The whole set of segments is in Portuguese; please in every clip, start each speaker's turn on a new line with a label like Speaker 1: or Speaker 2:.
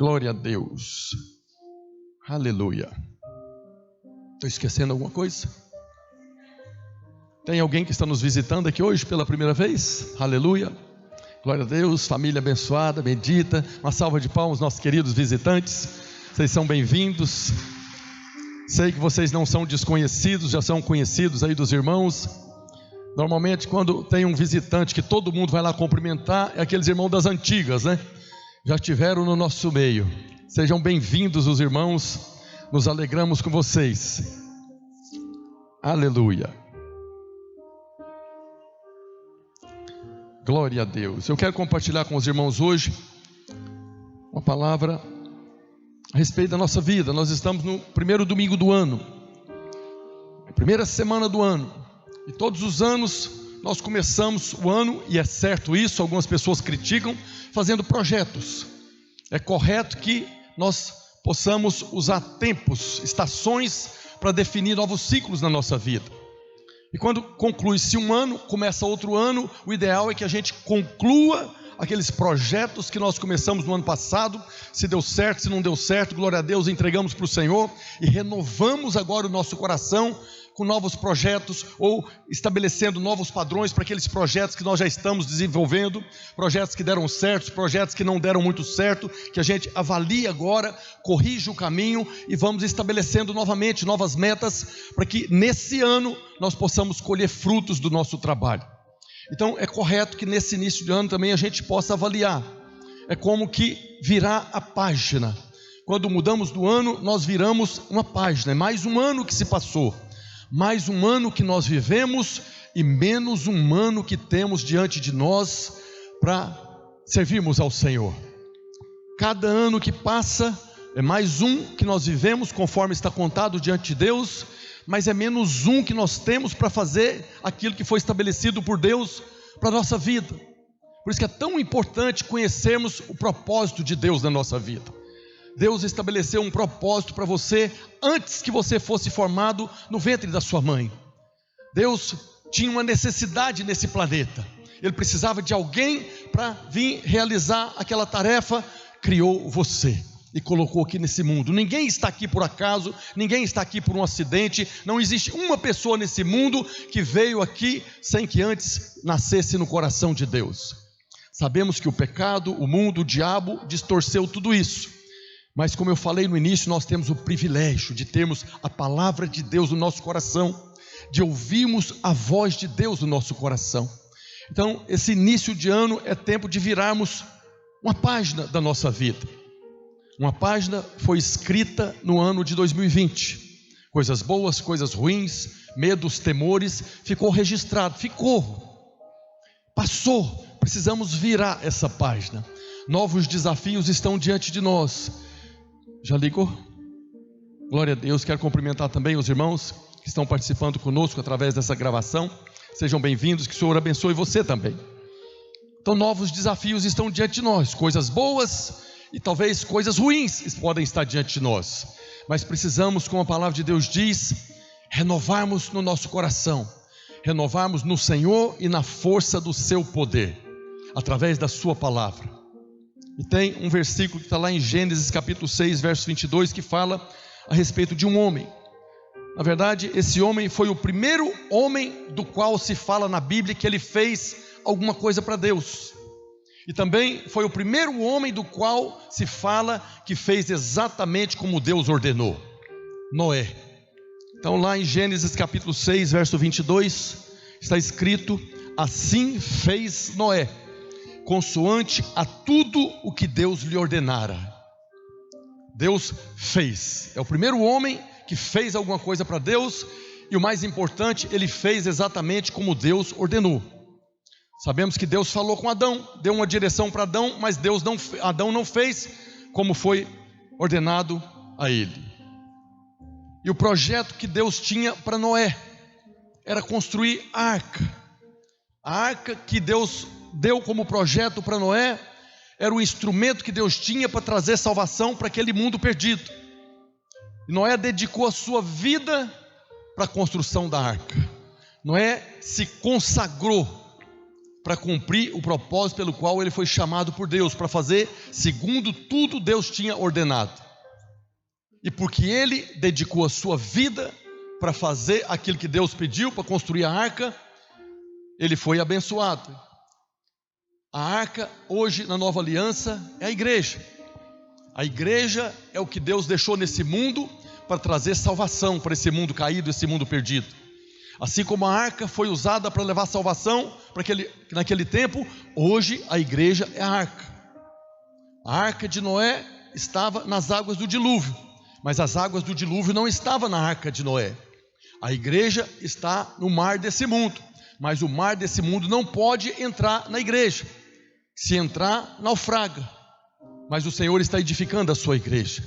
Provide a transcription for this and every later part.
Speaker 1: Glória a Deus. Aleluia. Estou esquecendo alguma coisa? Tem alguém que está nos visitando aqui hoje pela primeira vez? Aleluia. Glória a Deus, família abençoada, bendita. Uma salva de palmas, nossos queridos visitantes. Vocês são bem-vindos. Sei que vocês não são desconhecidos, já são conhecidos aí dos irmãos. Normalmente quando tem um visitante que todo mundo vai lá cumprimentar, é aqueles irmãos das antigas, né? Já estiveram no nosso meio. Sejam bem-vindos os irmãos, nos alegramos com vocês. Aleluia. Glória a Deus. Eu quero compartilhar com os irmãos hoje uma palavra a respeito da nossa vida. Nós estamos no primeiro domingo do ano, a primeira semana do ano, e todos os anos nós começamos o ano, e é certo isso, algumas pessoas criticam, fazendo projetos. É correto que nós possamos usar tempos, estações, para definir novos ciclos na nossa vida. E quando conclui-se um ano, começa outro ano, o ideal é que a gente conclua aqueles projetos que nós começamos no ano passado. Se deu certo, se não deu certo, glória a Deus, entregamos para o Senhor e renovamos agora o nosso coração com novos projetos, ou estabelecendo novos padrões para aqueles projetos que nós já estamos desenvolvendo, projetos que deram certo, projetos que não deram muito certo, que a gente avalia agora, corrige o caminho e vamos estabelecendo novamente novas metas, para que nesse ano nós possamos colher frutos do nosso trabalho. Então é correto que nesse início de ano também a gente possa avaliar. É como que virar a página. Quando mudamos do ano, nós viramos uma página. É mais um ano que se passou, mais um ano que nós vivemos e menos um ano que temos diante de nós para servirmos ao Senhor. Cada ano que passa é mais um que nós vivemos conforme está contado diante de Deus, mas é menos um que nós temos para fazer aquilo que foi estabelecido por Deus para a nossa vida. Por isso que é tão importante conhecermos o propósito de Deus na nossa vida. Deus estabeleceu um propósito para você antes que você fosse formado no ventre da sua mãe. Deus tinha uma necessidade nesse planeta. Ele precisava de alguém para vir realizar aquela tarefa. Criou você e colocou aqui nesse mundo. Ninguém está aqui por acaso, ninguém está aqui por um acidente. Não existe uma pessoa nesse mundo que veio aqui sem que antes nascesse no coração de Deus. Sabemos que o pecado, o mundo, o diabo distorceu tudo isso. Mas como eu falei no início, nós temos o privilégio de termos a palavra de Deus no nosso coração, de ouvirmos a voz de Deus no nosso coração. Então esse início de ano é tempo de virarmos uma página da nossa vida. Uma página foi escrita no ano de 2020. Coisas boas, coisas ruins, medos, temores, ficou registrado, passou. Precisamos virar essa página. Novos desafios estão diante de nós. Já ligou? Glória a Deus. Quero cumprimentar também os irmãos que estão participando conosco através dessa gravação. Sejam bem-vindos, que o Senhor abençoe você também. Então novos desafios estão diante de nós. Coisas boas e talvez coisas ruins podem estar diante de nós. Mas precisamos, como a palavra de Deus diz, renovarmos no nosso coração. Renovarmos no Senhor e na força do seu poder, através da sua palavra. E tem um versículo que está lá em Gênesis capítulo 6, verso 22, que fala a respeito de um homem. Na verdade, esse homem foi o primeiro homem do qual se fala na Bíblia que ele fez alguma coisa para Deus. E também foi o primeiro homem do qual se fala que fez exatamente como Deus ordenou: Noé. Então lá em Gênesis capítulo 6, verso 22, está escrito: assim fez Noé, consoante a tudo o que Deus lhe ordenara. Deus fez. É o primeiro homem que fez alguma coisa para Deus. E o mais importante, ele fez exatamente como Deus ordenou. Sabemos que Deus falou com Adão, deu uma direção para Adão, mas Adão não fez como foi ordenado a ele. E o projeto que Deus tinha para Noé era construir a arca. A arca que Deus deu como projeto para Noé era o instrumento que Deus tinha para trazer salvação para aquele mundo perdido. E Noé dedicou a sua vida para a construção da arca. Noé se consagrou para cumprir o propósito pelo qual ele foi chamado por Deus, para fazer segundo tudo Deus tinha ordenado. E porque ele dedicou a sua vida para fazer aquilo que Deus pediu, para construir a arca, ele foi abençoado. A arca, hoje na nova aliança, é a igreja. A igreja é o que Deus deixou nesse mundo para trazer salvação para esse mundo caído, esse mundo perdido. Assim como a arca foi usada para levar salvação naquele tempo, hoje a igreja é a arca. A arca de Noé estava nas águas do dilúvio, mas as águas do dilúvio não estavam na arca de Noé. A igreja está no mar desse mundo, mas o mar desse mundo não pode entrar na igreja. Se entrar, naufraga. Mas o Senhor está edificando a sua igreja.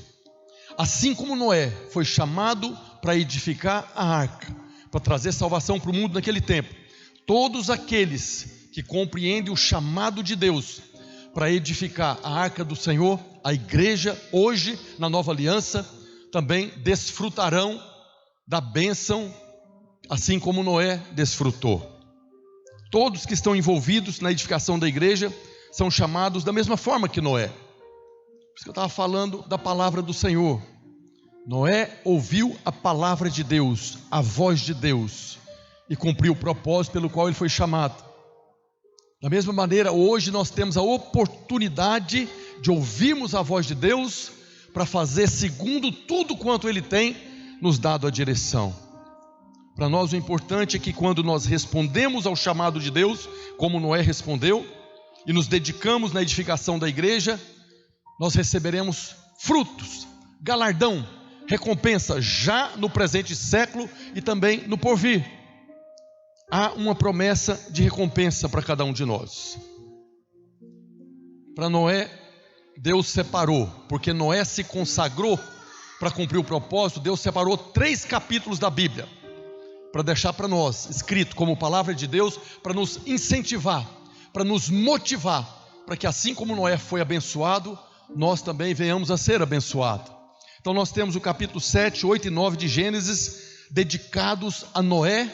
Speaker 1: Assim como Noé foi chamado para edificar a arca, para trazer salvação para o mundo naquele tempo, todos aqueles que compreendem o chamado de Deus para edificar a arca do Senhor, a igreja hoje na nova aliança, também desfrutarão da bênção, assim como Noé desfrutou. Todos que estão envolvidos na edificação da igreja são chamados da mesma forma que Noé. Por isso que eu estava falando da palavra do Senhor. Noé ouviu a palavra de Deus, a voz de Deus, e cumpriu o propósito pelo qual ele foi chamado. Da mesma maneira, hoje nós temos a oportunidade de ouvirmos a voz de Deus para fazer segundo tudo quanto Ele tem nos dado a direção. Para nós o importante é que quando nós respondemos ao chamado de Deus, como Noé respondeu, e nos dedicamos na edificação da igreja, nós receberemos frutos, galardão, recompensa já no presente século e também no porvir. Há uma promessa de recompensa para cada um de nós. Para Noé, Deus separou, porque Noé se consagrou para cumprir o propósito. Deus separou 3 capítulos da Bíblia para deixar para nós, escrito como palavra de Deus, para nos incentivar, para nos motivar, para que assim como Noé foi abençoado, nós também venhamos a ser abençoados. Então nós temos o capítulo 7, 8 e 9 de Gênesis, dedicados a Noé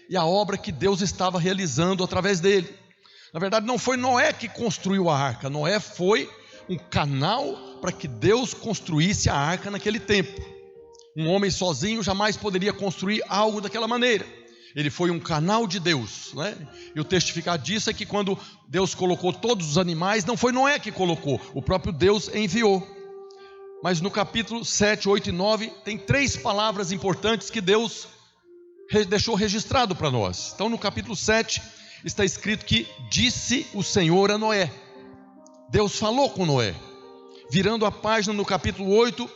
Speaker 1: e a obra que Deus estava realizando através dele. Na verdade não foi Noé que construiu a arca, Noé foi um canal para que Deus construísse a arca naquele tempo. Um homem sozinho jamais poderia construir algo daquela maneira. Ele foi um canal de Deus, né? E o testificar disso é que quando Deus colocou todos os animais, não foi Noé que colocou, o próprio Deus enviou. Mas no capítulo 7, 8 e 9 tem 3 palavras importantes que Deus deixou registrado para nós. Então no capítulo 7 está escrito que disse o Senhor a Noé. Deus falou com Noé. Virando a página no capítulo 8,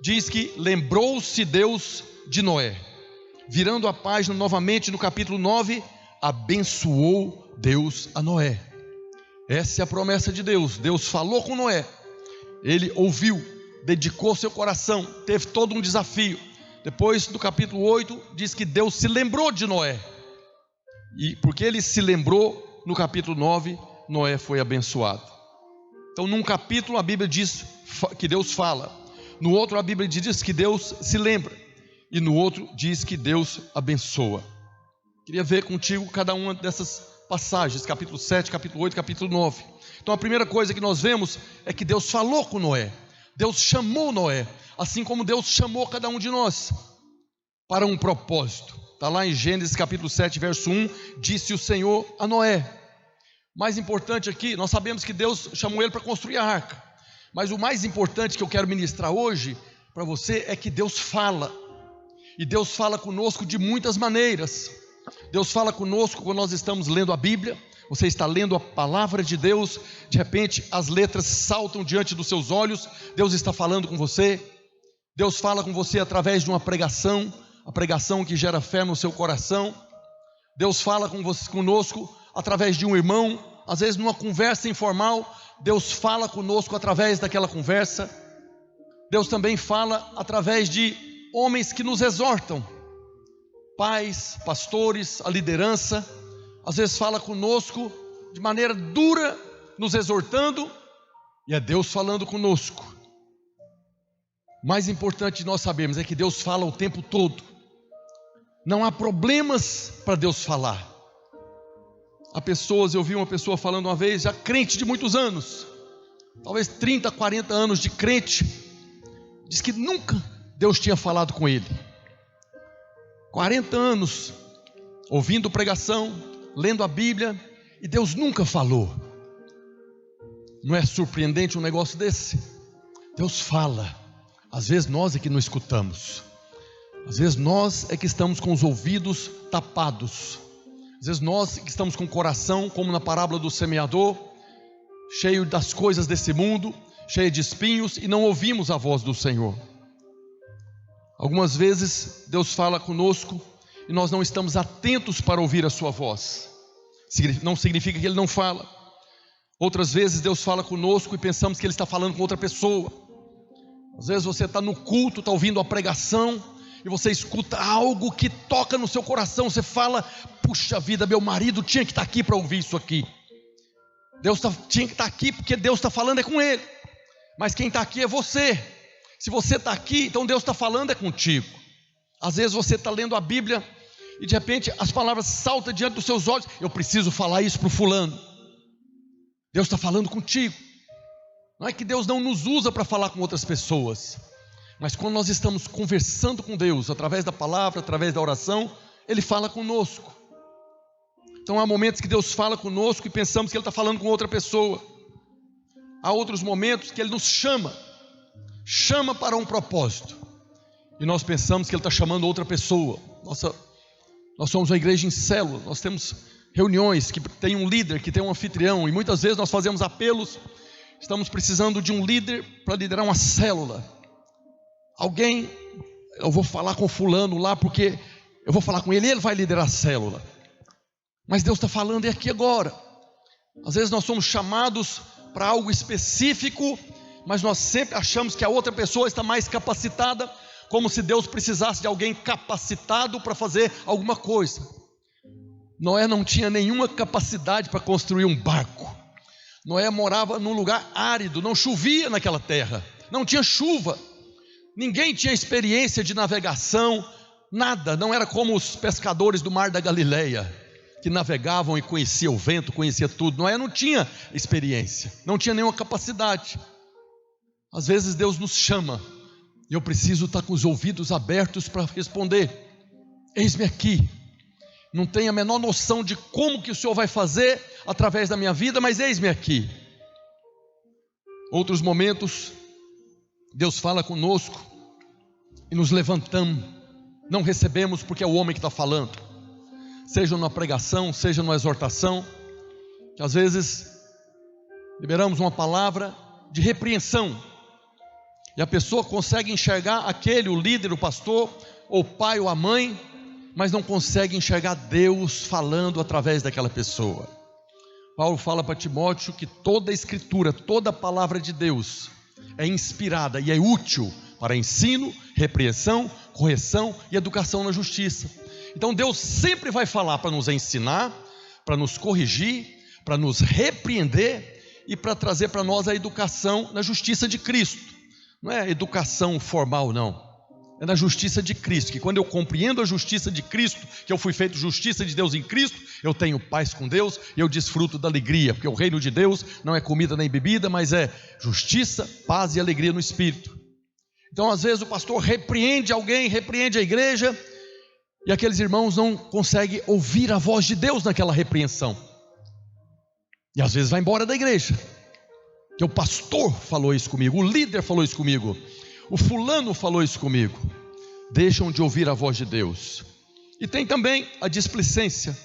Speaker 1: diz que lembrou-se Deus de Noé. Virando a página novamente no capítulo 9, abençoou Deus a Noé. Essa é a promessa de Deus. Deus falou com Noé, ele ouviu, dedicou seu coração, teve todo um desafio. Depois do capítulo 8 diz que Deus se lembrou de Noé, e porque ele se lembrou, no capítulo 9 Noé foi abençoado. Então num capítulo a Bíblia diz que Deus fala, no outro a Bíblia diz que Deus se lembra, e no outro diz que Deus abençoa. Queria ver contigo cada uma dessas passagens, capítulo 7, capítulo 8, capítulo 9. Então a primeira coisa que nós vemos é que Deus falou com Noé, Deus chamou Noé, assim como Deus chamou cada um de nós para um propósito. Está lá em Gênesis capítulo 7, verso 1, disse o Senhor a Noé. Mais importante aqui, nós sabemos que Deus chamou ele para construir a arca, mas o mais importante que eu quero ministrar hoje para você é que Deus fala, e Deus fala conosco de muitas maneiras. Deus fala conosco quando nós estamos lendo a Bíblia. Você está lendo a palavra de Deus, de repente as letras saltam diante dos seus olhos, Deus está falando com você. Deus fala com você através de uma pregação, a pregação que gera fé no seu coração. Deus fala conosco através de um irmão, às vezes numa conversa informal, Deus fala conosco através daquela conversa. Deus também fala através de homens que nos exortam, pais, pastores, a liderança, às vezes fala conosco de maneira dura, nos exortando, e é Deus falando conosco. O mais importante de nós sabermos é que Deus fala o tempo todo. Não há problemas para Deus falar. há pessoas, eu vi uma pessoa falando uma vez, já crente de muitos anos, talvez 30, 40 anos de crente, diz que nunca Deus tinha falado com ele. 40 anos ouvindo pregação, lendo a Bíblia, e Deus nunca falou. Não é surpreendente um negócio desse? Deus fala, às vezes nós é que não escutamos, às vezes nós é que estamos com os ouvidos tapados, às vezes nós é que estamos com o coração, como na parábola do semeador, cheio das coisas desse mundo, cheio de espinhos, e não ouvimos a voz do Senhor. Algumas vezes Deus fala conosco e nós não estamos atentos para ouvir a sua voz. Não significa que Ele não fala. Outras vezes Deus fala conosco e pensamos que Ele está falando com outra pessoa. Às vezes você está no culto, está ouvindo a pregação, e você escuta algo que toca no seu coração. Você fala: puxa vida, meu marido tinha que estar aqui para ouvir isso aqui. Tinha que estar aqui porque Deus está falando é com ele. Mas quem está aqui é você. Se você está aqui, então Deus está falando é contigo. Às vezes você está lendo a Bíblia e de repente as palavras saltam diante dos seus olhos: eu preciso falar isso para o fulano. Deus está falando contigo. Não é que Deus não nos usa para falar com outras pessoas, mas quando nós estamos conversando com Deus, através da palavra, através da oração, Ele fala conosco. Então há momentos que Deus fala conosco e pensamos que Ele está falando com outra pessoa. Há outros momentos que Ele nos chama para um propósito, e nós pensamos que Ele está chamando outra pessoa. Nós somos uma igreja em célula, nós temos reuniões que tem um líder, que tem um anfitrião, e muitas vezes nós fazemos apelos. Estamos precisando de um líder para liderar uma célula. Eu vou falar com fulano lá, porque eu vou falar com ele e ele vai liderar a célula. Mas Deus está falando aqui agora. Às vezes nós somos chamados para algo específico, mas nós sempre achamos que a outra pessoa está mais capacitada, como se Deus precisasse de alguém capacitado para fazer alguma coisa. Noé não tinha nenhuma capacidade para construir um barco. Noé morava num lugar árido, não chovia naquela terra, não tinha chuva, ninguém tinha experiência de navegação, nada. Não era como os pescadores do mar da Galileia, que navegavam e conheciam o vento, conhecia tudo. Noé não tinha experiência, não tinha nenhuma capacidade. Às vezes Deus nos chama, e eu preciso estar com os ouvidos abertos para responder: eis-me aqui. Não tenho a menor noção de como que o Senhor vai fazer através da minha vida, mas eis-me aqui. Outros momentos, Deus fala conosco e nos levantamos, não recebemos porque é o homem que está falando, seja numa pregação, seja numa exortação, que às vezes liberamos uma palavra de repreensão, e a pessoa consegue enxergar o líder, o pastor, ou o pai ou a mãe, mas não consegue enxergar Deus falando através daquela pessoa. Paulo fala para Timóteo que toda a escritura, toda a palavra de Deus é inspirada e é útil para ensino, repreensão, correção e educação na justiça. Então Deus sempre vai falar para nos ensinar, para nos corrigir, para nos repreender e para trazer para nós a educação na justiça de Cristo. Não é educação formal, não. É na justiça de Cristo, que quando eu compreendo a justiça de Cristo, que eu fui feito justiça de Deus em Cristo, eu tenho paz com Deus e eu desfruto da alegria, porque o reino de Deus não é comida nem bebida, mas é justiça, paz e alegria no Espírito. Então às vezes o pastor repreende alguém, repreende a igreja, e aqueles irmãos não conseguem ouvir a voz de Deus naquela repreensão, e às vezes vai embora da igreja, que o pastor falou isso comigo, o líder falou isso comigo, o fulano falou isso comigo. Deixam de ouvir a voz de Deus. E tem também a displicência,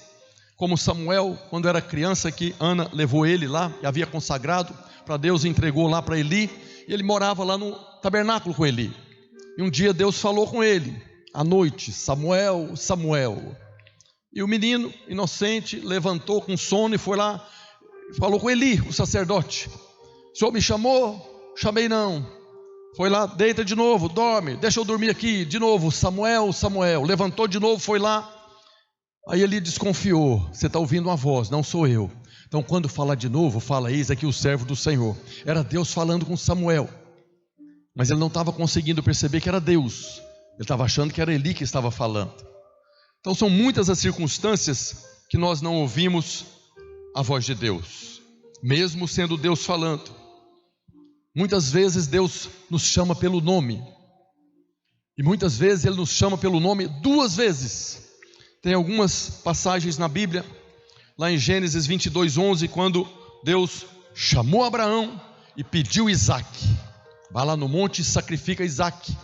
Speaker 1: como Samuel, quando era criança, que Ana levou ele lá, e havia consagrado para Deus, entregou lá para Eli, e ele morava lá no tabernáculo com Eli. E um dia Deus falou com ele, à noite: Samuel, Samuel. E o menino inocente levantou com sono e foi lá, falou com Eli, o sacerdote: o senhor me chamou? Chamei não. Foi lá, deita de novo, dorme, deixa eu dormir aqui. De novo, Samuel, Samuel. Levantou de novo, foi lá. Aí ele desconfiou: você está ouvindo uma voz, não sou eu. Então quando falar de novo, fala: eis aqui o servo do Senhor. Era Deus falando com Samuel, mas ele não estava conseguindo perceber que era Deus. Ele estava achando que era Eli que estava falando. Então são muitas as circunstâncias que nós não ouvimos a voz de Deus, mesmo sendo Deus falando. Muitas vezes Deus nos chama pelo nome, e muitas vezes Ele nos chama pelo nome 2 vezes. Tem algumas passagens na Bíblia, lá em Gênesis 22:11, quando Deus chamou Abraão e pediu Isaac. Vai lá no monte e sacrifica Isaac.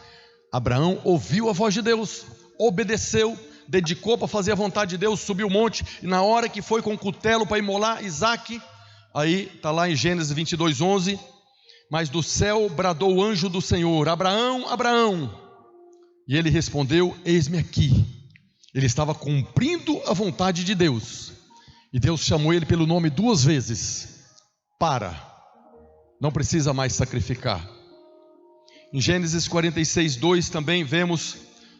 Speaker 1: Abraão ouviu a voz de Deus, obedeceu, dedicou para fazer a vontade de Deus, subiu o monte, e na hora que foi com o cutelo para imolar Isaac, aí está lá em Gênesis 22:11, mas do céu bradou o anjo do Senhor: Abraão, Abraão. E ele respondeu: eis-me aqui. Ele estava cumprindo a vontade de Deus, e Deus chamou ele pelo nome 2 vezes. Não precisa mais sacrificar. Em Gênesis 46:2 também vemos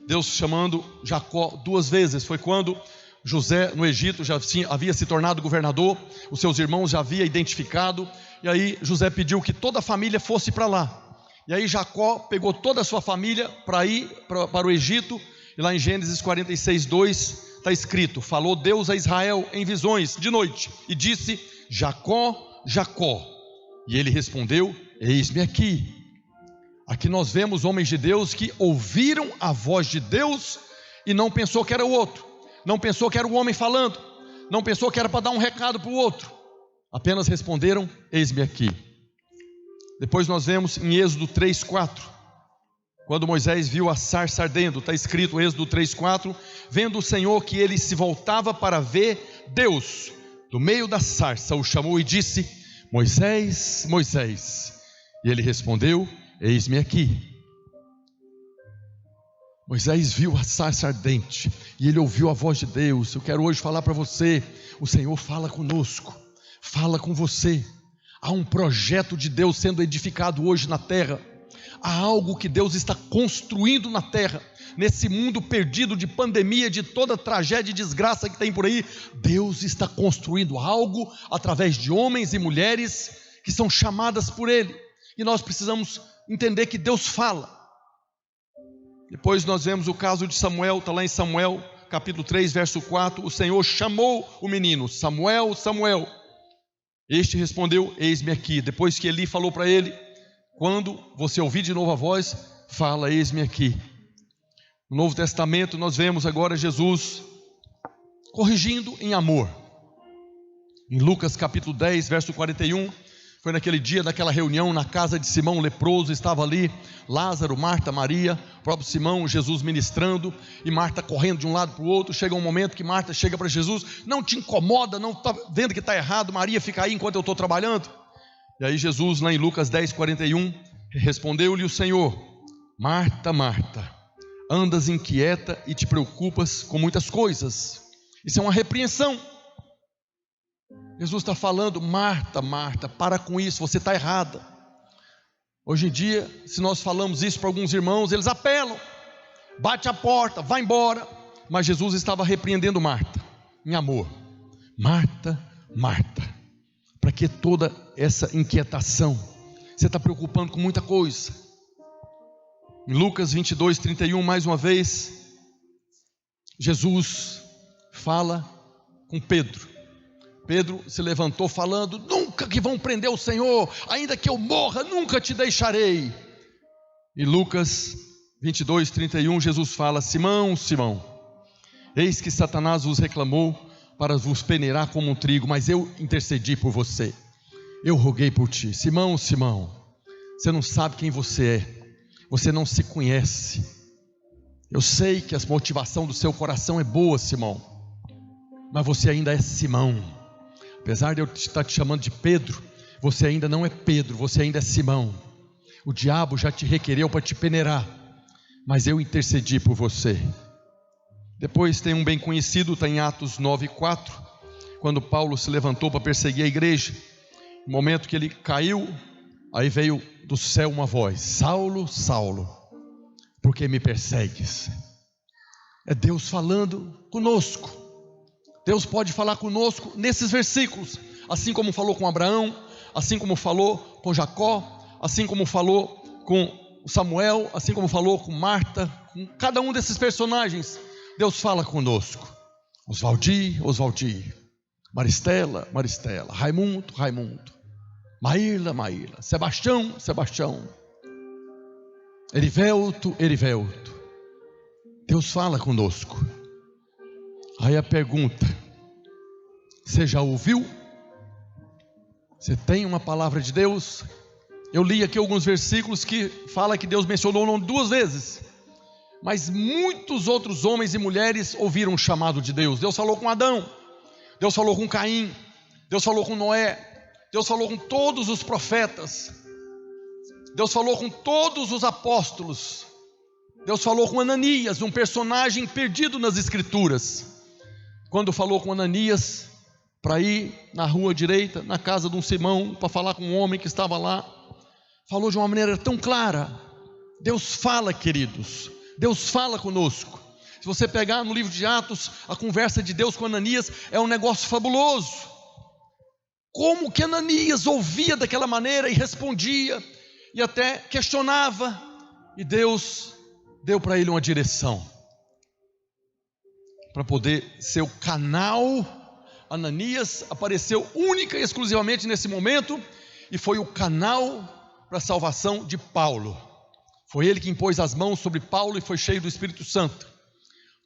Speaker 1: Deus chamando Jacó 2 vezes. Foi quando José no Egito já havia se tornado governador, os seus irmãos já haviam identificado, e aí José pediu que toda a família fosse para lá. E aí Jacó pegou toda a sua família para ir para o Egito, e lá em Gênesis 46:2 está escrito: falou Deus a Israel em visões de noite, e disse: Jacó, Jacó. E ele respondeu: eis-me aqui. Aqui nós vemos homens de Deus que ouviram a voz de Deus e não pensou que era o outro, não pensou que era o homem falando, não pensou que era para dar um recado para o outro, apenas responderam: eis-me aqui. Depois nós vemos em Êxodo 3:4, quando Moisés viu a sarça ardendo, está escrito Êxodo 3:4, vendo o Senhor que ele se voltava para ver Deus, do meio da sarça o chamou e disse: Moisés, Moisés. E ele respondeu: eis-me aqui. Moisés viu a sarça ardente e ele ouviu a voz de Deus. Eu quero hoje falar para você: o Senhor fala conosco, fala com você. Há um projeto de Deus sendo edificado hoje na terra. Há algo que Deus está construindo na terra. Nesse mundo perdido de pandemia, de toda tragédia e desgraça que tem por aí, Deus está construindo algo através de homens e mulheres que são chamadas por Ele. E nós precisamos entender que Deus fala. Depois nós vemos o caso de Samuel, está lá em Samuel capítulo 3, verso 4, o Senhor chamou o menino: Samuel, Samuel. Este respondeu: eis-me aqui. Depois que Eli falou para ele: quando você ouvir de novo a voz, fala: eis-me aqui. No Novo Testamento nós vemos agora Jesus corrigindo em amor. Em Lucas capítulo 10, verso 41, foi naquele dia daquela reunião na casa de Simão leproso, estava ali Lázaro, Marta, Maria, o próprio Simão, Jesus ministrando, e Marta correndo de um lado para o outro. Chega um momento que Marta chega para Jesus: não te incomoda, não está vendo que está errado, Maria fica aí enquanto eu estou trabalhando? E aí Jesus, lá em Lucas 10, 41, respondeu-lhe o Senhor: Marta, Marta, andas inquieta e te preocupas com muitas coisas. Isso é uma repreensão. Jesus está falando: Marta, Marta, para com isso, você está errada. Hoje em dia, se nós falamos isso para alguns irmãos, eles apelam, bate a porta, vai embora. Mas Jesus estava repreendendo Marta em amor. Marta, Marta, para que toda essa inquietação? Você está preocupando com muita coisa. Em Lucas 22, 31, mais uma vez, Jesus fala com Pedro. Pedro se levantou falando: nunca que vão prender o Senhor, ainda que eu morra, nunca te deixarei. E Lucas 22, 31, Jesus fala: Simão, Simão, eis que Satanás vos reclamou para vos peneirar como um trigo, mas eu intercedi por você, eu roguei por ti. Simão, Simão, você não sabe quem você é, você não se conhece. Eu sei que a motivação do seu coração é boa, Simão, mas você ainda é Simão. Apesar de eu estar te chamando de Pedro, você ainda não é Pedro, você ainda é Simão. O diabo já te requereu para te peneirar, mas eu intercedi por você. Depois tem um bem conhecido, está em Atos 9:4, quando Paulo se levantou para perseguir a igreja. No momento que ele caiu, aí veio do céu uma voz: Saulo, Saulo, por que me persegues? É Deus falando conosco. Deus pode falar conosco nesses versículos, assim como falou com Abraão, assim como falou com Jacó, assim como falou com Samuel, assim como falou com Marta, com cada um desses personagens. Deus fala conosco. Osvaldir, Maristela, Maristela, Raimundo, Raimundo, Maíla, Maíla, Sebastião, Sebastião, Erivelto, Erivelto. Deus fala conosco. Aí a pergunta: você já ouviu? Você tem uma palavra de Deus? Eu li aqui alguns versículos que fala que Deus mencionou o nome 2 vezes, mas muitos outros homens e mulheres ouviram o chamado de Deus. Deus falou com Adão, Deus falou com Caim, Deus falou com Noé, Deus falou com todos os profetas, Deus falou com todos os apóstolos, Deus falou com Ananias, um personagem perdido nas escrituras. Quando falou com Ananias para ir na rua direita, na casa de um Simão, para falar com um homem que estava lá, falou de uma maneira tão clara. Deus fala, queridos, Deus fala conosco. Se você pegar no livro de Atos, a conversa de Deus com Ananias é um negócio fabuloso. Como que Ananias ouvia daquela maneira e respondia, e até questionava, e Deus deu para ele uma direção, para poder ser o canal. Ananias apareceu única e exclusivamente nesse momento, e foi o canal para a salvação de Paulo. Foi ele que impôs as mãos sobre Paulo e foi cheio do Espírito Santo.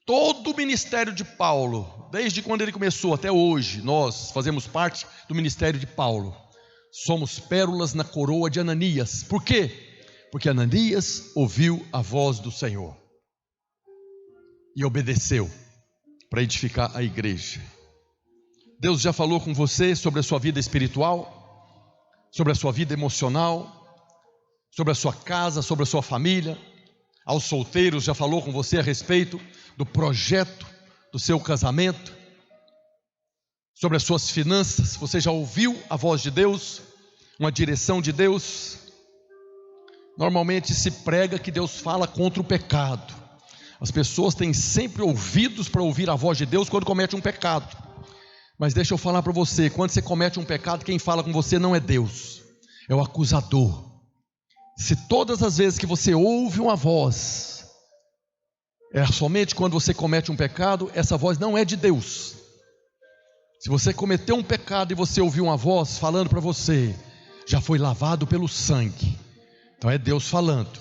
Speaker 1: Todo o ministério de Paulo, desde quando ele começou até hoje, nós fazemos parte do ministério de Paulo. Somos pérolas na coroa de Ananias. Por quê? Porque Ananias ouviu a voz do Senhor e obedeceu para edificar a igreja. Deus já falou com você sobre a sua vida espiritual, sobre a sua vida emocional, sobre a sua casa, sobre a sua família. Aos solteiros, já falou com você a respeito do projeto do seu casamento, sobre as suas finanças. Você já ouviu a voz de Deus, uma direção de Deus? Normalmente se prega que Deus fala contra o pecado. As pessoas têm sempre ouvidos para ouvir a voz de Deus quando comete um pecado. Mas deixa eu falar para você, quando você comete um pecado, quem fala com você não é Deus, é o acusador. Se todas as vezes que você ouve uma voz, é somente quando você comete um pecado, essa voz não é de Deus. Se você cometeu um pecado e você ouviu uma voz falando para você, já foi lavado pelo sangue, então é Deus falando.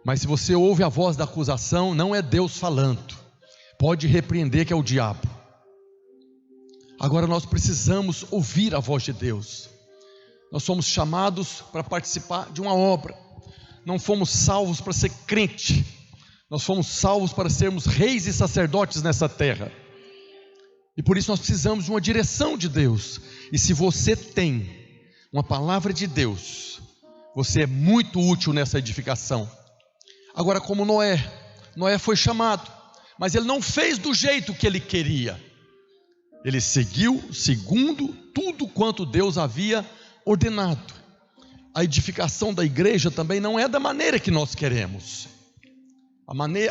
Speaker 1: Mas se você ouve a voz da acusação, não é Deus falando, pode repreender que é o diabo. Agora nós precisamos ouvir a voz de Deus. Nós somos chamados para participar de uma obra. Não fomos salvos para ser crente, nós fomos salvos para sermos reis e sacerdotes nessa terra. E por isso nós precisamos de uma direção de Deus. E se você tem uma palavra de Deus, você é muito útil nessa edificação. Agora, como Noé foi chamado, mas ele não fez do jeito que ele queria. Ele seguiu segundo tudo quanto Deus havia ordenado. A edificação da igreja também não é da maneira que nós queremos.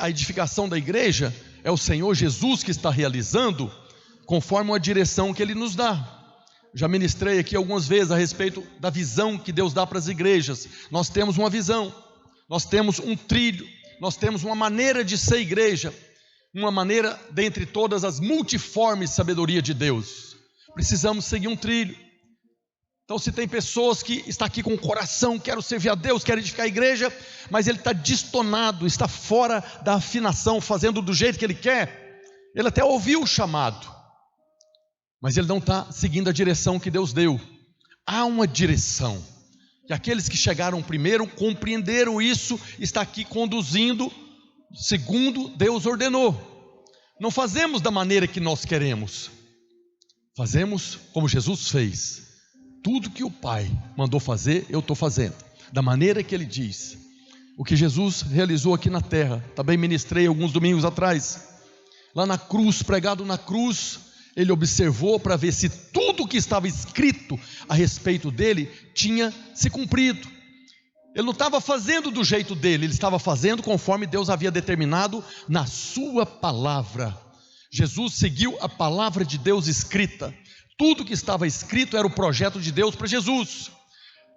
Speaker 1: A edificação da igreja é o Senhor Jesus que está realizando conforme a direção que Ele nos dá. Já ministrei aqui algumas vezes a respeito da visão que Deus dá para as igrejas. Nós temos uma visão, nós temos um trilho, nós temos uma maneira de ser igreja, uma maneira dentre todas as multiformes sabedoria de Deus. Precisamos seguir um trilho. Então, se tem pessoas que estão aqui com o coração, quero servir a Deus, quero edificar a igreja, mas ele está distonado, está fora da afinação, fazendo do jeito que ele quer. Ele até ouviu o chamado, mas ele não está seguindo a direção que Deus deu. Há uma direção, e aqueles que chegaram primeiro compreenderam isso, está aqui conduzindo segundo Deus ordenou. Não fazemos da maneira que nós queremos, fazemos como Jesus fez. Tudo que o Pai mandou fazer, eu estou fazendo, da maneira que Ele diz. O que Jesus realizou aqui na terra, também ministrei alguns domingos atrás, lá na cruz, pregado na cruz, Ele observou para ver se tudo que estava escrito a respeito dele tinha se cumprido. Ele não estava fazendo do jeito dele, ele estava fazendo conforme Deus havia determinado na sua palavra. Jesus seguiu a palavra de Deus escrita. Tudo que estava escrito era o projeto de Deus para Jesus.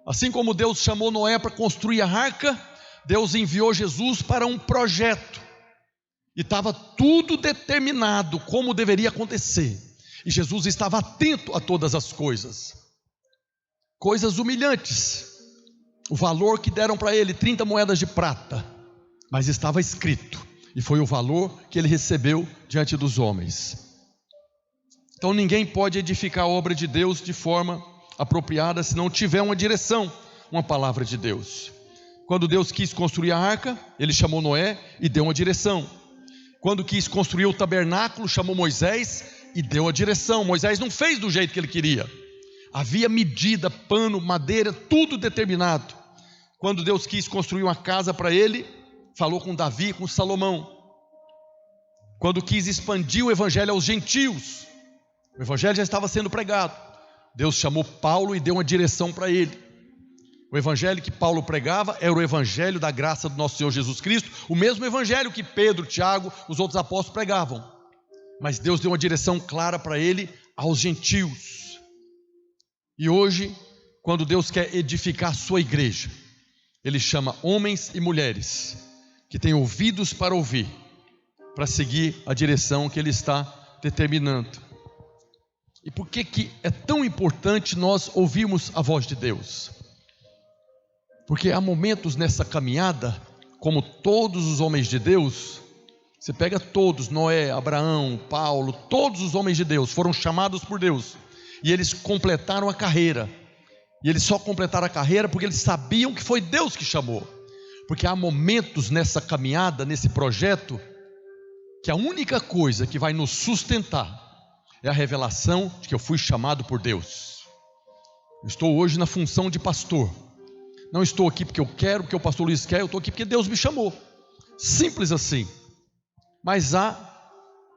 Speaker 1: Assim como Deus chamou Noé para construir a arca, Deus enviou Jesus para um projeto. E estava tudo determinado como deveria acontecer. E Jesus estava atento a todas as coisas. Coisas humilhantes. O valor que deram para ele, 30 moedas de prata. Mas estava escrito. E foi o valor que ele recebeu diante dos homens. Então ninguém pode edificar a obra de Deus de forma apropriada se não tiver uma direção, uma palavra de Deus. Quando Deus quis construir a arca, Ele chamou Noé e deu uma direção. Quando quis construir o tabernáculo, chamou Moisés e deu a direção. Moisés não fez do jeito que ele queria. Havia medida, pano, madeira, tudo determinado. Quando Deus quis construir uma casa para ele, falou com Davi, com Salomão. Quando quis expandir o evangelho aos gentios, o evangelho já estava sendo pregado. Deus chamou Paulo e deu uma direção para ele. O evangelho que Paulo pregava era o evangelho da graça do nosso Senhor Jesus Cristo, o mesmo evangelho que Pedro, Tiago, os outros apóstolos pregavam. Mas Deus deu uma direção clara para ele aos gentios. E hoje, quando Deus quer edificar a sua igreja, Ele chama homens e mulheres que têm ouvidos para ouvir, para seguir a direção que Ele está determinando. E por que é tão importante nós ouvirmos a voz de Deus? Porque há momentos nessa caminhada, como todos os homens de Deus, você pega todos, Noé, Abraão, Paulo, todos os homens de Deus foram chamados por Deus, e eles completaram a carreira, e eles só completaram a carreira porque eles sabiam que foi Deus que chamou. Porque há momentos nessa caminhada, nesse projeto, que a única coisa que vai nos sustentar é a revelação de que eu fui chamado por Deus. Eu estou hoje na função de pastor. Não estou aqui porque eu quero, porque o pastor Luiz quer, eu estou aqui porque Deus me chamou. Simples assim. Mas há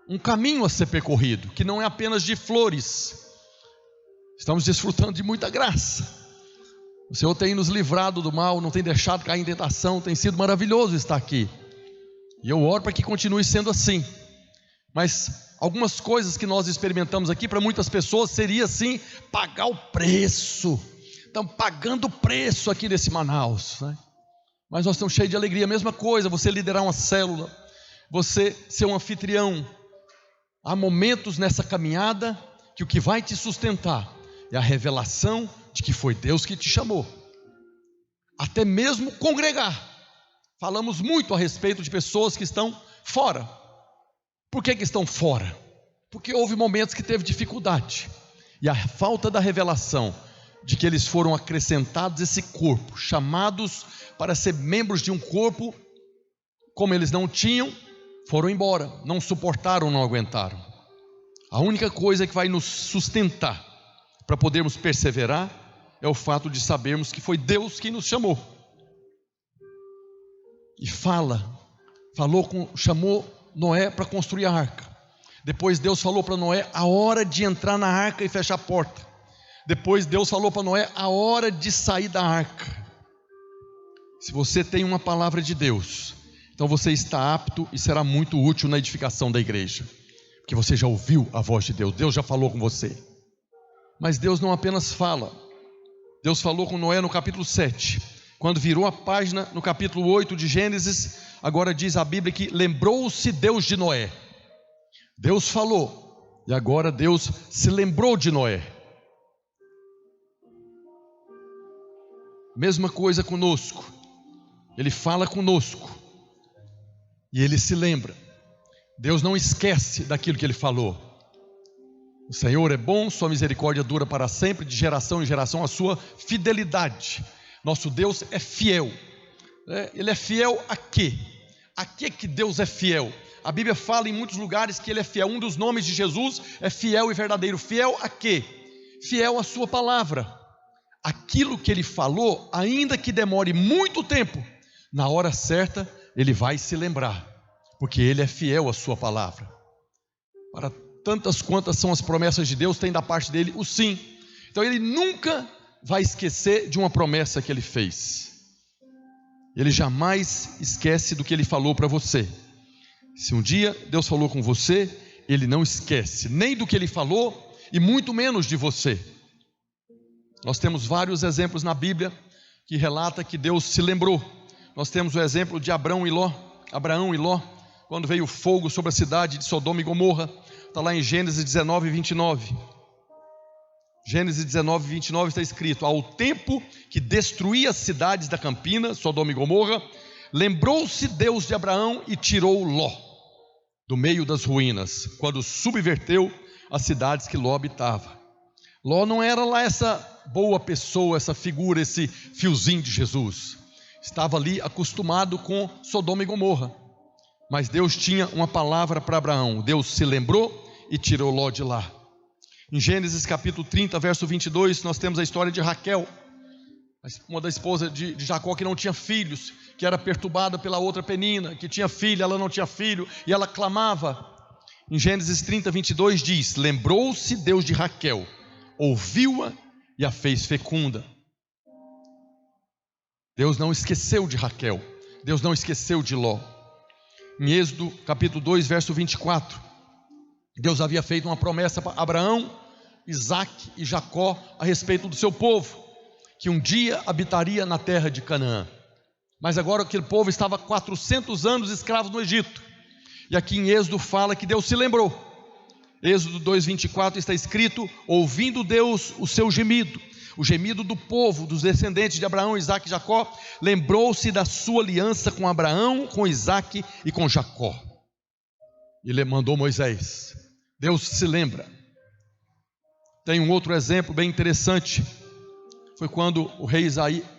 Speaker 1: um caminho a ser percorrido, que não é apenas de flores. Estamos desfrutando de muita graça. O Senhor tem nos livrado do mal, não tem deixado cair em tentação, tem sido maravilhoso estar aqui. E eu oro para que continue sendo assim. Mas algumas coisas que nós experimentamos aqui, para muitas pessoas seria assim, pagar o preço. Estamos pagando o preço aqui nesse Manaus, né? Mas nós estamos cheios de alegria. A mesma coisa, você liderar uma célula, você ser um anfitrião. Há momentos nessa caminhada que o que vai te sustentar é a revelação de que foi Deus que te chamou. Até mesmo congregar. Falamos muito a respeito de pessoas que estão fora. Por que estão fora? Porque houve momentos que teve dificuldade. E a falta da revelação de que eles foram acrescentados a esse corpo, chamados para ser membros de um corpo, como eles não tinham, foram embora, não suportaram, não aguentaram. A única coisa que vai nos sustentar para podermos perseverar é o fato de sabermos que foi Deus quem nos chamou. E chamou Noé para construir a arca. Depois Deus falou para Noé a hora de entrar na arca e fechar a porta. Depois Deus falou para Noé a hora de sair da arca. Se você tem uma palavra de Deus, então você está apto e será muito útil na edificação da igreja, porque você já ouviu a voz de Deus, Deus já falou com você. Mas Deus não apenas fala. Deus falou com Noé no capítulo 7. Quando virou a página no capítulo 8 de Gênesis, agora diz a Bíblia que lembrou-se Deus de Noé. Deus falou e agora Deus se lembrou de Noé. Mesma coisa conosco. Ele fala conosco e Ele se lembra. Deus não esquece daquilo que Ele falou. O Senhor é bom, sua misericórdia dura para sempre, de geração em geração a sua fidelidade. Nosso Deus é fiel. Ele é fiel a quê? A que Deus é fiel? A Bíblia fala em muitos lugares que Ele é fiel. Um dos nomes de Jesus é fiel e verdadeiro. Fiel a quê? Fiel à sua palavra. Aquilo que Ele falou, ainda que demore muito tempo, na hora certa Ele vai se lembrar, porque Ele é fiel à sua palavra. Para tantas quantas são as promessas de Deus, tem da parte dele o sim. Então Ele nunca vai esquecer de uma promessa que Ele fez. Ele jamais esquece do que Ele falou para você. Se um dia Deus falou com você, Ele não esquece nem do que Ele falou e muito menos de você. Nós temos vários exemplos na Bíblia que relata que Deus se lembrou. Nós temos o exemplo de Abraão e Ló, quando veio fogo sobre a cidade de Sodoma e Gomorra. está lá em Gênesis 19, 29. Gênesis 19, 29 está escrito: ao tempo que destruía as cidades da campina, Sodoma e Gomorra, lembrou-se Deus de Abraão e tirou Ló do meio das ruínas, quando subverteu as cidades que Ló habitava. Ló não era lá essa boa pessoa, essa figura, esse fiozinho de Jesus. Estava ali acostumado com Sodoma e Gomorra. Mas Deus tinha uma palavra para Abraão. Deus se lembrou e tirou Ló de lá. Em Gênesis capítulo 30, verso 22, nós temos a história de Raquel, uma da esposa de Jacó, que não tinha filhos, que era perturbada pela outra Penina, que tinha filho, ela não tinha filho, e ela clamava. Em Gênesis 30, 22 diz: lembrou-se Deus de Raquel, ouviu-a e a fez fecunda. Deus não esqueceu de Raquel, Deus não esqueceu de Ló. Em Êxodo capítulo 2, verso 24, Deus havia feito uma promessa para Abraão, Isaque e Jacó a respeito do seu povo, que um dia habitaria na terra de Canaã. Mas agora aquele povo estava 400 anos escravo no Egito. E aqui em Êxodo fala que Deus se lembrou. Êxodo 2:24 está escrito: ouvindo Deus o seu gemido, o gemido do povo, dos descendentes de Abraão, Isaque e Jacó, lembrou-se da sua aliança com Abraão, com Isaque e com Jacó. E ele mandou Moisés. Deus se lembra. Tem um outro exemplo bem interessante. Foi quando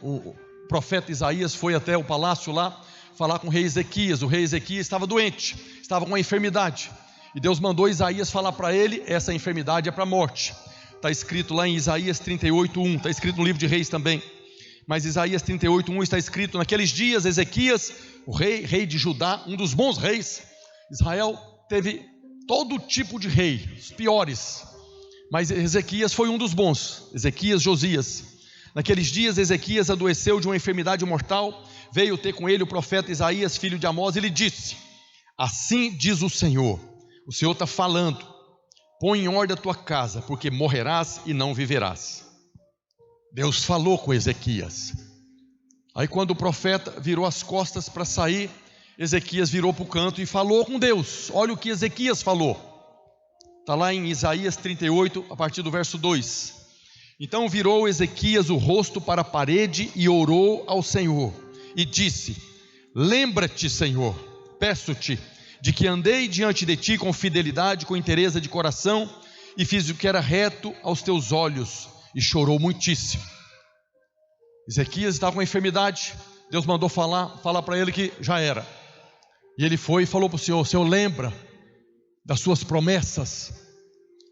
Speaker 1: o profeta Isaías foi até o palácio lá falar com o rei Ezequias. O rei Ezequias estava doente, estava com uma enfermidade, e Deus mandou Isaías falar para ele: essa enfermidade é para a morte. Está escrito lá em Isaías 38:1, está escrito no livro de Reis também, mas Isaías 38:1 está escrito: naqueles dias Ezequias, o rei de Judá, um dos bons reis, Israel teve todo tipo de rei, os piores, mas Ezequias foi um dos bons, Ezequias, Josias. Naqueles dias Ezequias adoeceu de uma enfermidade mortal, veio ter com ele o profeta Isaías, filho de Amós, e lhe disse: assim diz o Senhor está falando, põe em ordem a tua casa, porque morrerás e não viverás. Deus falou com Ezequias. Aí quando o profeta virou as costas para sair, Ezequias virou para o canto e falou com Deus. Olha o que Ezequias falou, está lá em Isaías 38, a partir do verso 2. Então virou Ezequias o rosto para a parede e orou ao Senhor, e disse: lembra-te, Senhor, peço-te, de que andei diante de ti com fidelidade, com inteireza de coração, e fiz o que era reto aos teus olhos, e chorou muitíssimo. Ezequias estava com uma enfermidade, Deus mandou falar para ele que já era, e ele foi e falou para o Senhor: lembra das suas promessas.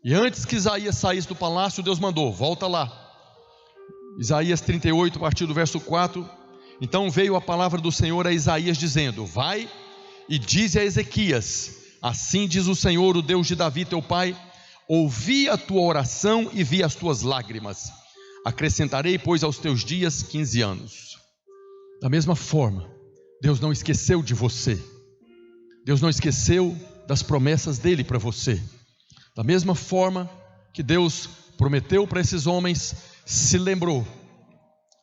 Speaker 1: E antes que Isaías saísse do palácio, Deus mandou: volta lá. Isaías 38, a partir do verso 4. Então veio a palavra do Senhor a Isaías dizendo: vai e dize a Ezequias: assim diz o Senhor, o Deus de Davi teu pai, ouvi a tua oração e vi as tuas lágrimas, acrescentarei pois aos teus dias 15 anos. Da mesma forma, Deus não esqueceu de você, Deus não esqueceu das promessas dele para você. Da mesma forma que Deus prometeu para esses homens, se lembrou,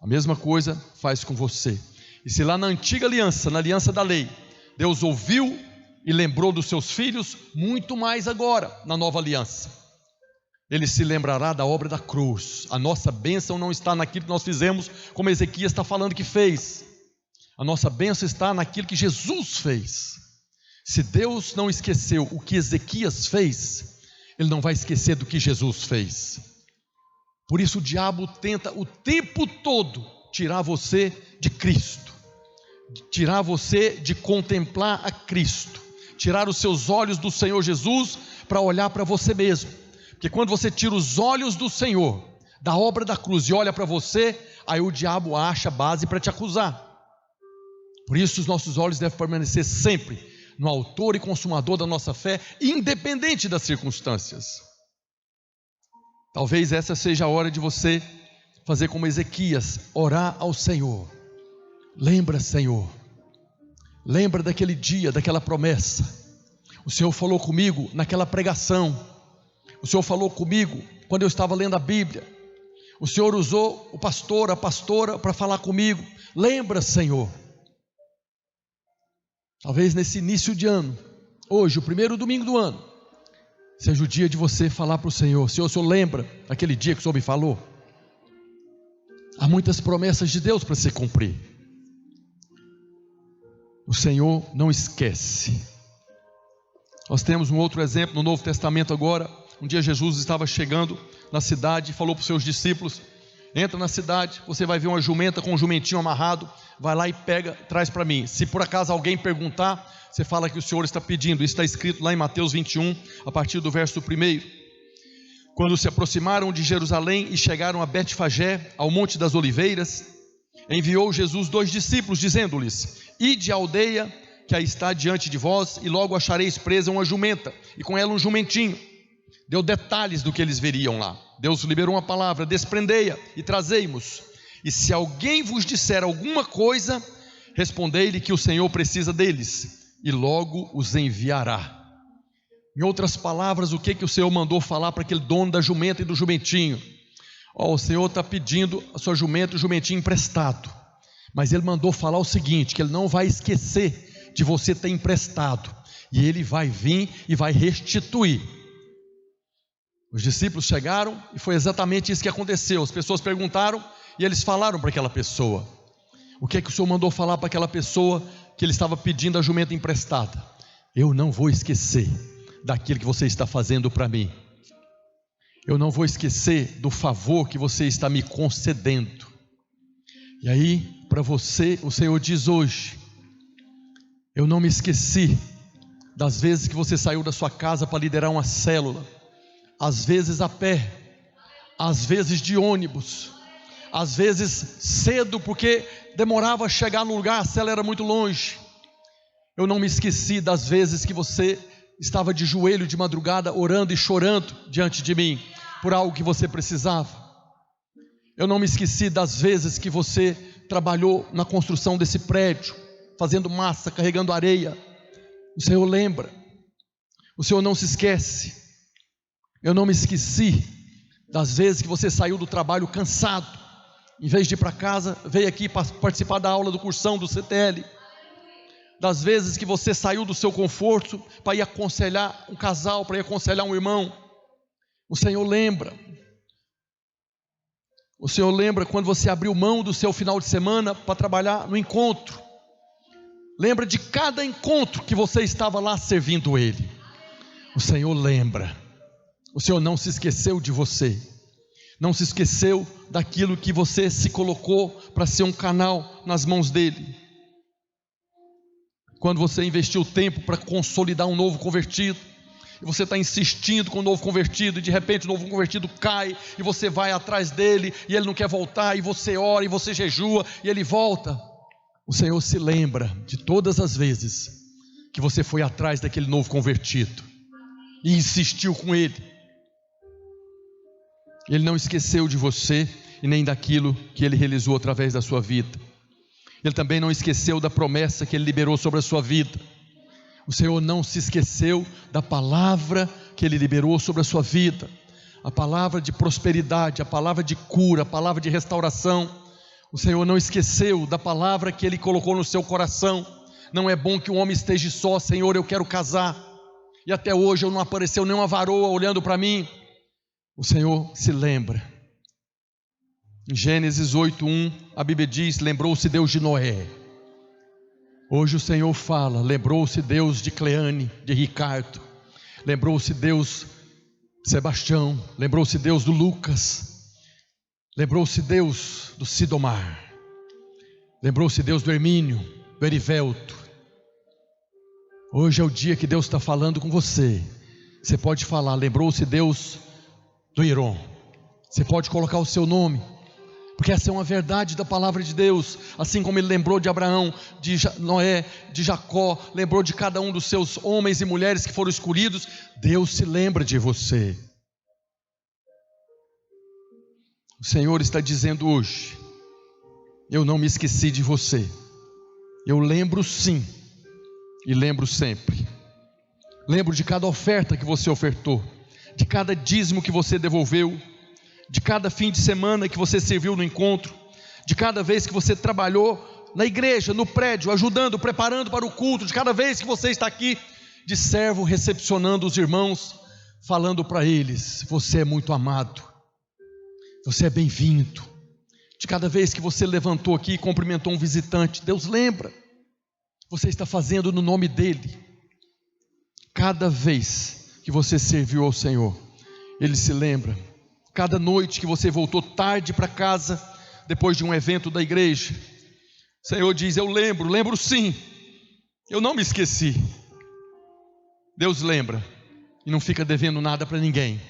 Speaker 1: a mesma coisa faz com você. E se lá na antiga aliança, na aliança da lei, Deus ouviu e lembrou dos seus filhos, muito mais agora, na nova aliança, Ele se lembrará da obra da cruz. A nossa bênção não está naquilo que nós fizemos, como Ezequias está falando que fez. A nossa bênção está naquilo que Jesus fez. Se Deus não esqueceu o que Ezequias fez, Ele não vai esquecer do que Jesus fez. Por isso o diabo tenta o tempo todo tirar você de Cristo, tirar você de contemplar a Cristo, tirar os seus olhos do Senhor Jesus para olhar para você mesmo. Porque quando você tira os olhos do Senhor, da obra da cruz, e olha para você, aí o diabo acha base para te acusar. Por isso os nossos olhos devem permanecer sempre no autor e consumador da nossa fé, independente das circunstâncias. Talvez essa seja a hora de você fazer como Ezequias, orar ao Senhor. Lembra, Senhor, lembra daquele dia, daquela promessa. O Senhor falou comigo naquela pregação, o Senhor falou comigo quando eu estava lendo a Bíblia, o Senhor usou o pastor, a pastora para falar comigo. Lembra, Senhor. Talvez nesse início de ano, hoje, o primeiro domingo do ano, seja o dia de você falar para o Senhor: Senhor, o Senhor lembra daquele dia que o Senhor me falou? Há muitas promessas de Deus para se cumprir. O Senhor não esquece. Nós temos um outro exemplo no Novo Testamento agora. Um dia Jesus estava chegando na cidade e falou para os seus discípulos: entra na cidade, você vai ver uma jumenta com um jumentinho amarrado, vai lá e pega, traz para mim. Se por acaso alguém perguntar, você fala que o Senhor está pedindo. Isso está escrito lá em Mateus 21, a partir do verso 1. Quando se aproximaram de Jerusalém e chegaram a Betfagé, ao Monte das Oliveiras, enviou Jesus 2 discípulos, dizendo-lhes: ide à aldeia que aí está diante de vós, e logo achareis presa uma jumenta, e com ela um jumentinho. Deu detalhes do que eles veriam lá. Deus liberou uma palavra: desprendei-a e trazei-mos. E se alguém vos disser alguma coisa, respondei-lhe que o Senhor precisa deles, e logo os enviará. Em outras palavras, o que o Senhor mandou falar para aquele dono da jumenta e do jumentinho? O Senhor está pedindo a sua jumenta e o jumentinho emprestado, mas Ele mandou falar o seguinte: que Ele não vai esquecer de você ter emprestado, e Ele vai vir e vai restituir. Os discípulos chegaram e foi exatamente isso que aconteceu. As pessoas perguntaram e eles falaram para aquela pessoa. O que o Senhor mandou falar para aquela pessoa que Ele estava pedindo a jumenta emprestada? Eu não vou esquecer daquilo que você está fazendo para mim. Eu não vou esquecer do favor que você está me concedendo. E aí, para você, o Senhor diz hoje: eu não me esqueci das vezes que você saiu da sua casa para liderar uma célula, às vezes a pé, às vezes de ônibus, às vezes cedo, porque demorava a chegar no lugar, a célula era muito longe. Eu não me esqueci das vezes que você estava de joelho de madrugada, orando e chorando diante de mim, por algo que você precisava. Eu não me esqueci das vezes que você trabalhou na construção desse prédio, fazendo massa, carregando areia. O Senhor lembra. O Senhor não se esquece. Eu não me esqueci das vezes que você saiu do trabalho cansado, em vez de ir para casa, veio aqui para participar da aula do cursão do CTL. Das vezes que você saiu do seu conforto para ir aconselhar um casal, para ir aconselhar um irmão. O Senhor lembra. O Senhor lembra quando você abriu mão do seu final de semana para trabalhar no encontro. Lembra de cada encontro que você estava lá servindo Ele. O Senhor lembra. O Senhor não se esqueceu de você. Não se esqueceu daquilo que você se colocou para ser um canal nas mãos dEle. Quando você investiu tempo para consolidar um novo convertido, e você está insistindo com o novo convertido, e de repente o novo convertido cai, e você vai atrás dele, e ele não quer voltar, e você ora, e você jejua, e ele volta. O Senhor se lembra de todas as vezes que você foi atrás daquele novo convertido, e insistiu com ele. Ele não esqueceu de você, e nem daquilo que ele realizou através da sua vida. Ele também não esqueceu da promessa que Ele liberou sobre a sua vida. O Senhor não se esqueceu da palavra que Ele liberou sobre a sua vida. A palavra de prosperidade, a palavra de cura, a palavra de restauração. O Senhor não esqueceu da palavra que Ele colocou no seu coração. Não é bom que o homem esteja só, Senhor, eu quero casar. E até hoje não apareceu nenhuma varoa olhando para mim. O Senhor se lembra. Em Gênesis 8:1, a Bíblia diz: lembrou-se Deus de Noé. Hoje o Senhor fala: lembrou-se Deus de Cleane, de Ricardo. Lembrou-se Deus de Sebastião. Lembrou-se Deus do Lucas. Lembrou-se Deus do Sidomar. Lembrou-se Deus do Hermínio, do Erivelto. Hoje é o dia que Deus está falando com você. Você pode falar: lembrou-se Deus do Iron. Você pode colocar o seu nome, porque essa é uma verdade da palavra de Deus. Assim como Ele lembrou de Abraão, de Noé, de Jacó, lembrou de cada um dos seus homens e mulheres que foram escolhidos, Deus se lembra de você. O Senhor está dizendo hoje: eu não me esqueci de você. Eu lembro sim, e lembro sempre. Lembro de cada oferta que você ofertou, de cada dízimo que você devolveu, de cada fim de semana que você serviu no encontro, de cada vez que você trabalhou na igreja, no prédio, ajudando, preparando para o culto, de cada vez que você está aqui de servo, recepcionando os irmãos, falando para eles: você é muito amado, você é bem-vindo. De cada vez que você levantou aqui e cumprimentou um visitante, Deus lembra, você está fazendo no nome dEle. Cada vez que você serviu ao Senhor, Ele se lembra. Cada noite que você voltou tarde para casa, depois de um evento da igreja, o Senhor diz: eu lembro sim, eu não me esqueci. Deus lembra e não fica devendo nada para ninguém.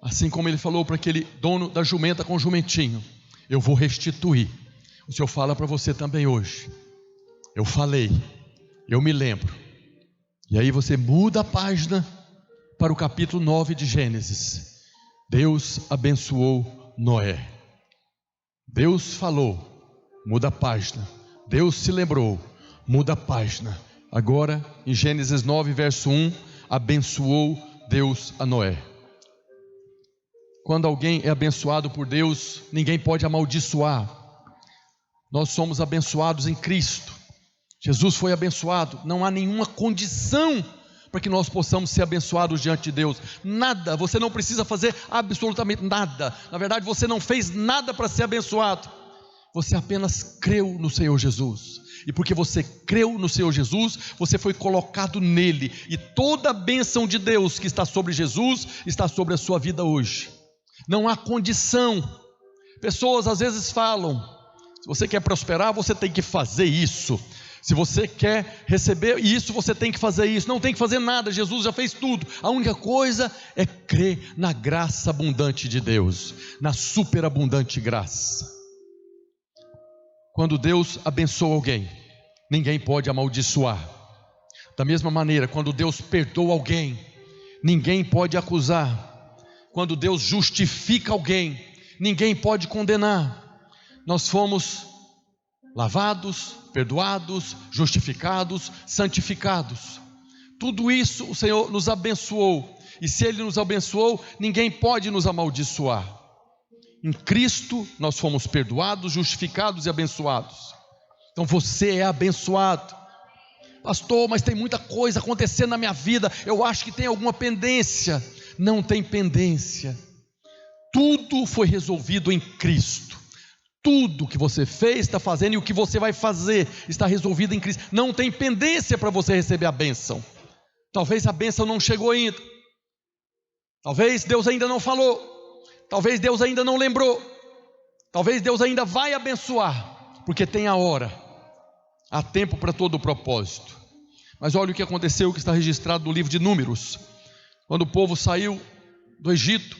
Speaker 1: Assim como Ele falou para aquele dono da jumenta com o jumentinho: eu vou restituir. O Senhor fala para você também hoje: eu falei, eu me lembro. E aí você muda a página para o capítulo 9 de Gênesis. Deus abençoou Noé. Deus falou, muda a página. Deus se lembrou, muda a página. Agora em Gênesis 9 verso 1, abençoou Deus a Noé. Quando alguém é abençoado por Deus, ninguém pode amaldiçoar. Nós somos abençoados em Cristo. Jesus foi abençoado. Não há nenhuma condição para que nós possamos ser abençoados diante de Deus. Nada, você não precisa fazer absolutamente nada. Na verdade, você não fez nada para ser abençoado. Você apenas creu no Senhor Jesus. E porque você creu no Senhor Jesus, você foi colocado nele. E toda a bênção de Deus que está sobre Jesus, está sobre a sua vida hoje. Não há condição. Pessoas às vezes falam: se você quer prosperar, você tem que fazer isso. Se você quer receber isso, você tem que fazer isso. Não tem que fazer nada, Jesus já fez tudo. A única coisa é crer na graça abundante de Deus, na superabundante graça. Quando Deus abençoa alguém, ninguém pode amaldiçoar. Da mesma maneira, quando Deus perdoa alguém, ninguém pode acusar. Quando Deus justifica alguém, ninguém pode condenar. Nós fomos lavados, perdoados, justificados, santificados. Tudo isso o Senhor nos abençoou. E se Ele nos abençoou, ninguém pode nos amaldiçoar. Em Cristo nós fomos perdoados, justificados e abençoados. Então você é abençoado. Pastor, mas tem muita coisa acontecendo na minha vida, eu acho que tem alguma pendência. Não tem pendência. Tudo foi resolvido em Cristo. Tudo que você fez, está fazendo, e o que você vai fazer está resolvido em Cristo. Não tem pendência para você receber a bênção. Talvez a bênção não chegou ainda. Talvez Deus ainda não falou. Talvez Deus ainda não lembrou. Talvez Deus ainda vai abençoar, porque tem a hora. Há tempo para todo o propósito. Mas olha o que aconteceu, que está registrado no livro de Números. Quando o povo saiu do Egito,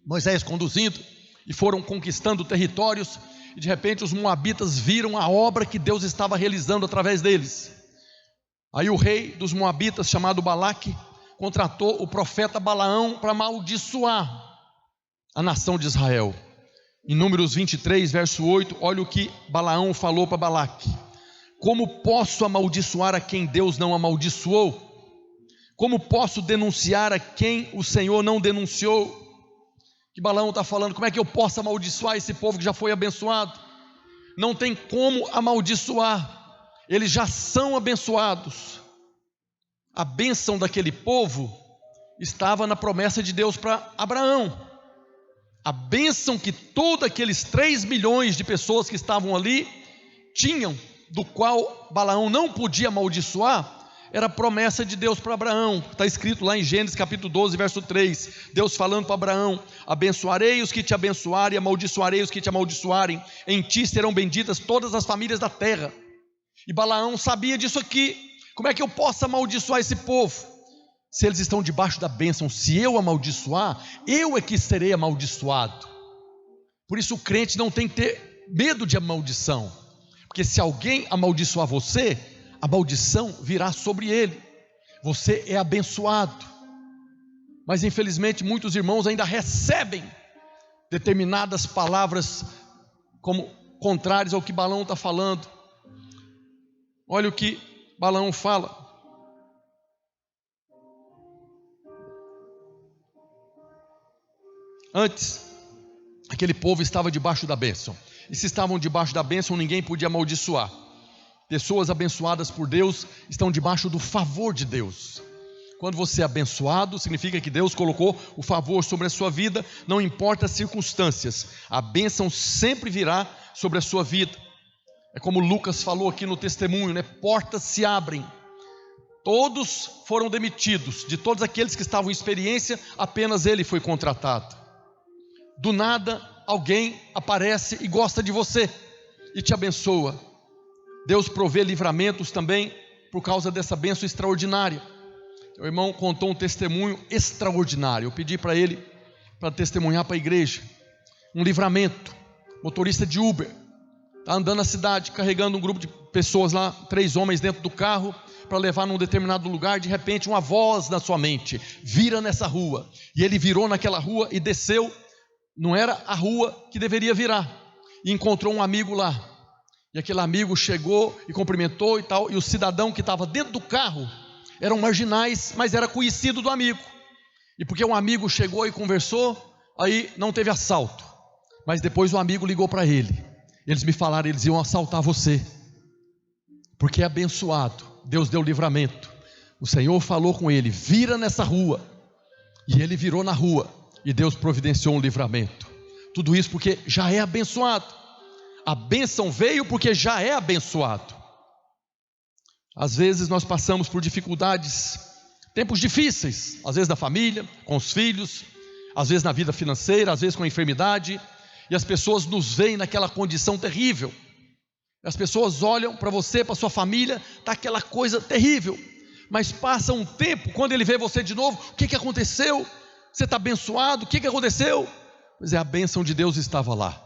Speaker 1: Moisés conduzindo, e foram conquistando territórios, e de repente os moabitas viram a obra que Deus estava realizando através deles. Aí o rei dos moabitas, chamado Balaque, contratou o profeta Balaão para amaldiçoar a nação de Israel. Em Números 23, verso 8, olha o que Balaão falou para Balaque: como posso amaldiçoar a quem Deus não amaldiçoou? Como posso denunciar a quem o Senhor não denunciou? Que Balaão está falando: como é que eu posso amaldiçoar esse povo que já foi abençoado? Não tem como amaldiçoar, eles já são abençoados. A bênção daquele povo estava na promessa de Deus para Abraão. A bênção que todos aqueles 3 milhões de pessoas que estavam ali tinham, do qual Balaão não podia amaldiçoar, era a promessa de Deus para Abraão. Está escrito lá em Gênesis capítulo 12, verso 3, Deus falando para Abraão: abençoarei os que te abençoarem, amaldiçoarei os que te amaldiçoarem, em ti serão benditas todas as famílias da terra. E Balaão sabia disso aqui. Como é que eu posso amaldiçoar esse povo? Se eles estão debaixo da bênção, se eu amaldiçoar, eu é que serei amaldiçoado. Por isso o crente não tem que ter medo de maldição, porque se alguém amaldiçoar você, a maldição virá sobre ele. Você é abençoado. Mas infelizmente muitos irmãos ainda recebem determinadas palavras como contrárias ao que Balaão está falando. Olha o que Balaão fala: antes, aquele povo estava debaixo da bênção, e se estavam debaixo da bênção, ninguém podia amaldiçoar. Pessoas abençoadas por Deus estão debaixo do favor de Deus. Quando você é abençoado, significa que Deus colocou o favor sobre a sua vida, não importa as circunstâncias, a bênção sempre virá sobre a sua vida. É como Lucas falou aqui no testemunho, né? Portas se abrem. Todos foram demitidos, de todos aqueles que estavam em experiência, apenas ele foi contratado. Do nada, alguém aparece e gosta de você e te abençoa. Deus provê livramentos também por causa dessa bênção extraordinária. O irmão contou um testemunho extraordinário. Eu pedi para ele para testemunhar para a igreja. Um livramento. Motorista de Uber está andando na cidade, carregando um grupo de pessoas lá, 3 homens dentro do carro, para levar num determinado lugar. De repente uma voz na sua mente: vira nessa rua. E ele virou naquela rua e desceu. Não era a rua que deveria virar. E encontrou um amigo lá. E aquele amigo chegou e cumprimentou e tal. E o cidadão que estava dentro do carro eram marginais, mas era conhecido do amigo. E porque um amigo chegou e conversou, aí não teve assalto. Mas depois o amigo ligou para ele. Eles me falaram, eles iam assaltar você. Porque é abençoado. Deus deu livramento. O Senhor falou com ele: vira nessa rua. E ele virou na rua. E Deus providenciou um livramento. Tudo isso porque já é abençoado. A bênção veio porque já é abençoado. Às vezes nós passamos por dificuldades, tempos difíceis, às vezes na família, com os filhos, às vezes na vida financeira, às vezes com a enfermidade, e as pessoas nos veem naquela condição terrível. As pessoas olham para você, para sua família, está aquela coisa terrível, mas passa um tempo, quando ele vê você de novo: o que aconteceu? Você está abençoado? O que aconteceu? Pois é, a bênção de Deus estava lá.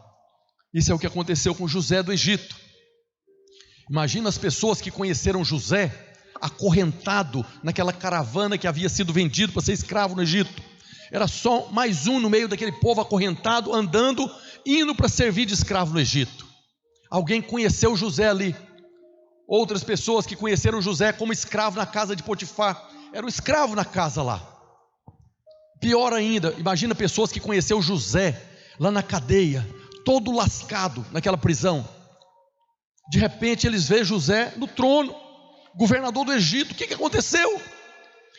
Speaker 1: Isso é o que aconteceu com José do Egito. Imagina as pessoas que conheceram José acorrentado naquela caravana que havia sido vendido para ser escravo no Egito. Era só mais um no meio daquele povo acorrentado, andando, indo para servir de escravo no Egito. Alguém conheceu José ali. Outras pessoas que conheceram José como escravo na casa de Potifar. Era um escravo na casa lá. Pior ainda, imagina pessoas que conheceram José lá na cadeia, todo lascado naquela prisão. De repente eles veem José no trono, governador do Egito. O que aconteceu?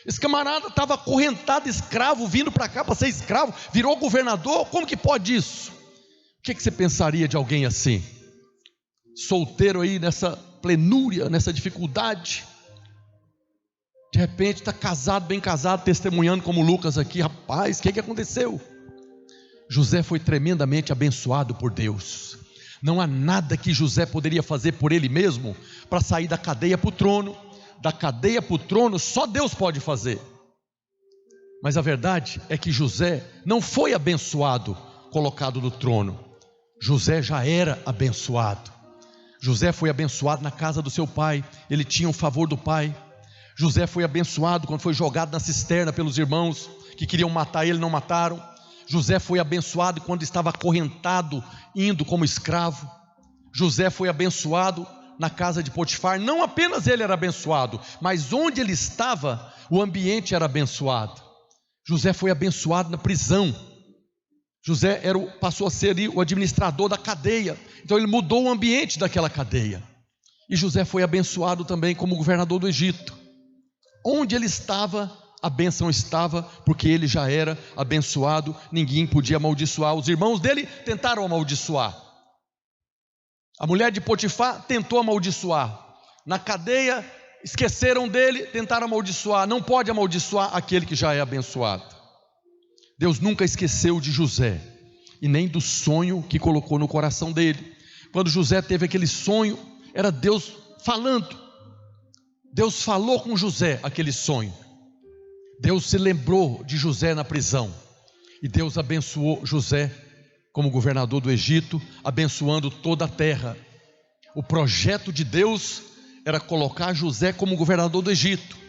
Speaker 1: Esse camarada estava acorrentado, escravo, vindo para cá para ser escravo, virou governador. Como que pode isso? O que você pensaria de alguém assim? Solteiro aí nessa penúria, nessa dificuldade. De repente está casado, bem casado, testemunhando como Lucas aqui. Rapaz, o que aconteceu? José foi tremendamente abençoado por Deus. Não há nada que José poderia fazer por ele mesmo para sair da cadeia para o trono. Da cadeia para o trono só Deus pode fazer. Mas a verdade é que José não foi abençoado, colocado no trono. José já era abençoado. José foi abençoado na casa do seu pai. Ele tinha o favor do pai. José foi abençoado quando foi jogado na cisterna pelos irmãos que queriam matar ele, não mataram. José foi abençoado quando estava acorrentado, indo como escravo. José foi abençoado na casa de Potifar. Não apenas ele era abençoado, mas onde ele estava, o ambiente era abençoado. José foi abençoado na prisão. José passou a ser o administrador da cadeia. Então ele mudou o ambiente daquela cadeia. E José foi abençoado também como governador do Egito. Onde ele estava, a bênção estava, porque ele já era abençoado. Ninguém podia amaldiçoar. Os irmãos dele tentaram amaldiçoar. A mulher de Potifar tentou amaldiçoar. Na cadeia, esqueceram dele, tentaram amaldiçoar. Não pode amaldiçoar aquele que já é abençoado. Deus nunca esqueceu de José, e nem do sonho que colocou no coração dele. Quando José teve aquele sonho, era Deus falando. Deus falou com José aquele sonho. Deus se lembrou de José na prisão, e Deus abençoou José como governador do Egito, abençoando toda a terra. O projeto de Deus era colocar José como governador do Egito,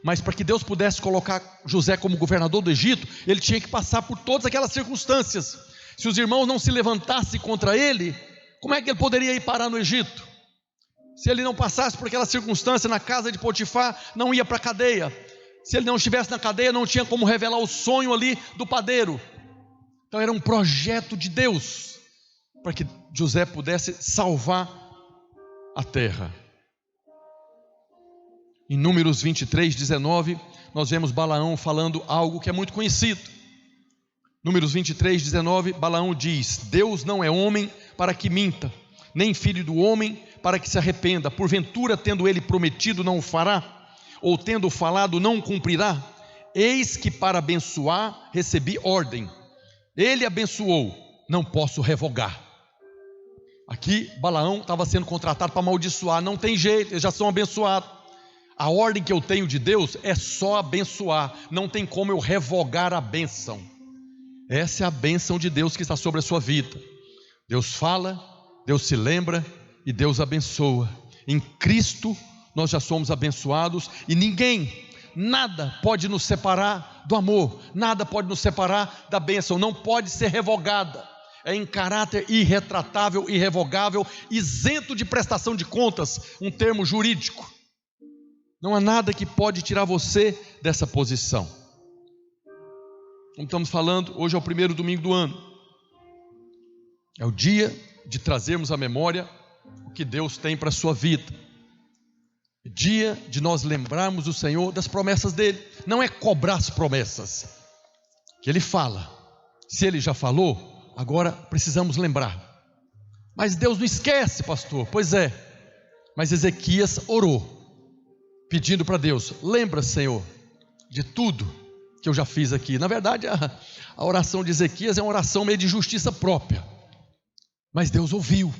Speaker 1: mas para que Deus pudesse colocar José como governador do Egito, ele tinha que passar por todas aquelas circunstâncias. Se os irmãos não se levantassem contra ele, como é que ele poderia ir parar no Egito? Se ele não passasse por aquela circunstância na casa de Potifar, não ia para a cadeia. Se ele não estivesse na cadeia, não tinha como revelar o sonho ali do padeiro. Então era um projeto de Deus, para que José pudesse salvar a terra. Em Números 23, 19, nós vemos Balaão falando algo que é muito conhecido. Números 23, 19, Balaão diz: Deus não é homem para que minta, nem filho do homem para que se arrependa. Porventura, tendo ele prometido, não o fará? Ou tendo falado, não o cumprirá? Eis que para abençoar recebi ordem. Ele abençoou, não posso revogar. Aqui Balaão estava sendo contratado para amaldiçoar. Não tem jeito, eles já são abençoados. A ordem que eu tenho de Deus é só abençoar. Não tem como eu revogar a bênção. Essa é a bênção de Deus que está sobre a sua vida. Deus fala, Deus se lembra e Deus abençoa. Em Cristo nós já somos abençoados e ninguém, nada pode nos separar do amor, nada pode nos separar da bênção, não pode ser revogada. É em caráter irretratável, irrevogável, isento de prestação de contas, um termo jurídico. Não há nada que pode tirar você dessa posição. Como estamos falando, hoje é o primeiro domingo do ano. É o dia de trazermos à memória o que Deus tem para a sua vida. É dia de nós lembrarmos o Senhor das promessas dele. Não é cobrar as promessas que ele fala. Se ele já falou, agora precisamos lembrar. Mas Deus não esquece, pastor. Pois é. Mas Ezequias orou, pedindo para Deus: lembra, Senhor, de tudo que eu já fiz aqui. Na verdade, a oração de Ezequias é uma oração meio de justiça própria. Mas Deus ouviu.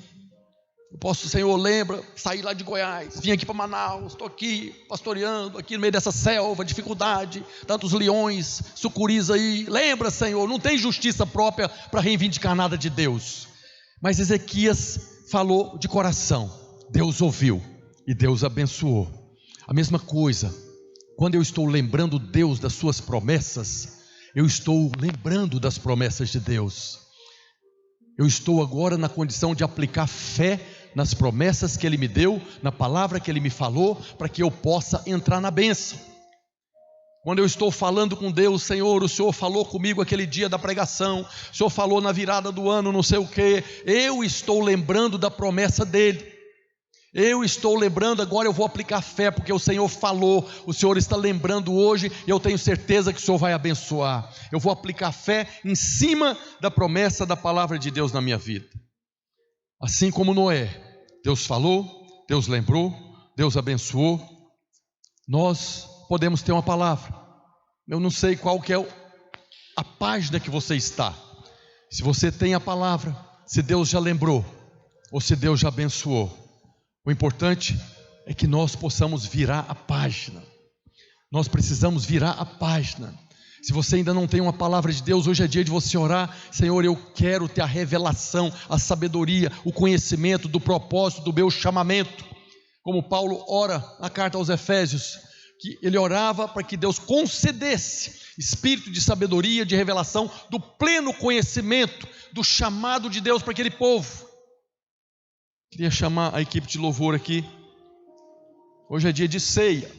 Speaker 1: Eu posso, Senhor, lembra, saí lá de Goiás, vim aqui para Manaus, estou aqui pastoreando, aqui no meio dessa selva, dificuldade, tantos leões, sucuris aí. Lembra, Senhor, não tem justiça própria para reivindicar nada de Deus. Mas Ezequias falou de coração. Deus ouviu e Deus abençoou. A mesma coisa, quando eu estou lembrando Deus das suas promessas, eu estou lembrando das promessas de Deus. Eu estou agora na condição de aplicar fé nas promessas que Ele me deu, na palavra que Ele me falou, para que eu possa entrar na bênção. Quando eu estou falando com Deus: Senhor, o Senhor falou comigo aquele dia da pregação, o Senhor falou na virada do ano, não sei o que, eu estou lembrando da promessa dEle. Eu estou lembrando, agora eu vou aplicar fé, porque o Senhor falou, o Senhor está lembrando hoje, e eu tenho certeza que o Senhor vai abençoar. Eu vou aplicar fé em cima da promessa da palavra de Deus na minha vida. Assim como Noé, Deus falou, Deus lembrou, Deus abençoou. Nós podemos ter uma palavra. Eu não sei qual que é a página que você está. Se você tem a palavra, se Deus já lembrou, ou se Deus já abençoou. O importante é que nós possamos virar a página. Nós precisamos virar a página. Se você ainda não tem uma palavra de Deus, hoje é dia de você orar: Senhor, eu quero ter a revelação, a sabedoria, o conhecimento do propósito do meu chamamento. Como Paulo ora na carta aos Efésios, que ele orava para que Deus concedesse espírito de sabedoria, de revelação, do pleno conhecimento do chamado de Deus para aquele povo. Queria chamar a equipe de louvor aqui. Hoje é dia de ceia.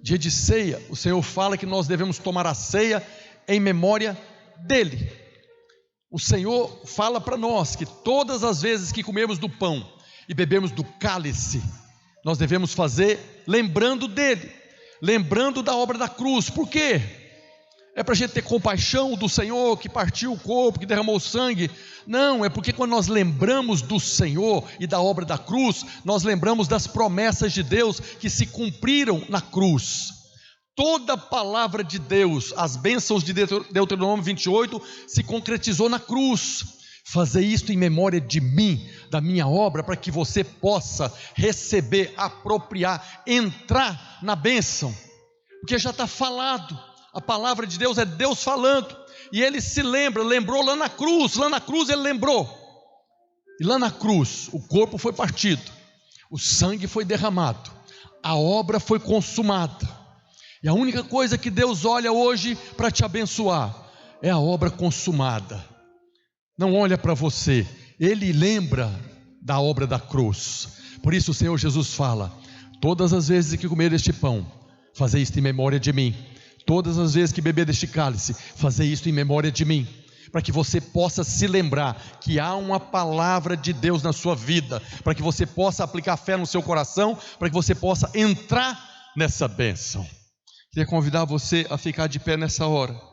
Speaker 1: Dia de ceia, o Senhor fala que nós devemos tomar a ceia em memória dEle. O Senhor fala para nós que todas as vezes que comermos do pão e bebemos do cálice, nós devemos fazer lembrando dEle, lembrando da obra da cruz. Por quê? É para a gente ter compaixão do Senhor que partiu o corpo, que derramou o sangue? Não, é porque quando nós lembramos do Senhor e da obra da cruz, nós lembramos das promessas de Deus que se cumpriram na cruz. Toda a palavra de Deus, as bênçãos de Deuteronômio 28, se concretizou na cruz. Fazer isto em memória de mim, da minha obra, para que você possa receber, apropriar, entrar na bênção, porque já está falado. A palavra de Deus é Deus falando, e Ele se lembra, lembrou lá na cruz Ele lembrou, e lá na cruz o corpo foi partido, o sangue foi derramado, a obra foi consumada, e a única coisa que Deus olha hoje para te abençoar é a obra consumada. Não olha para você, Ele lembra da obra da cruz. Por isso o Senhor Jesus fala: todas as vezes que comer este pão, fazei isto em memória de mim. Todas as vezes que beber deste cálice, fazer isto em memória de mim. para que você possa se lembrar que há uma palavra de Deus na sua vida, para que você possa aplicar fé no seu coração, para que você possa entrar nessa bênção. Queria convidar você a ficar de pé nessa hora.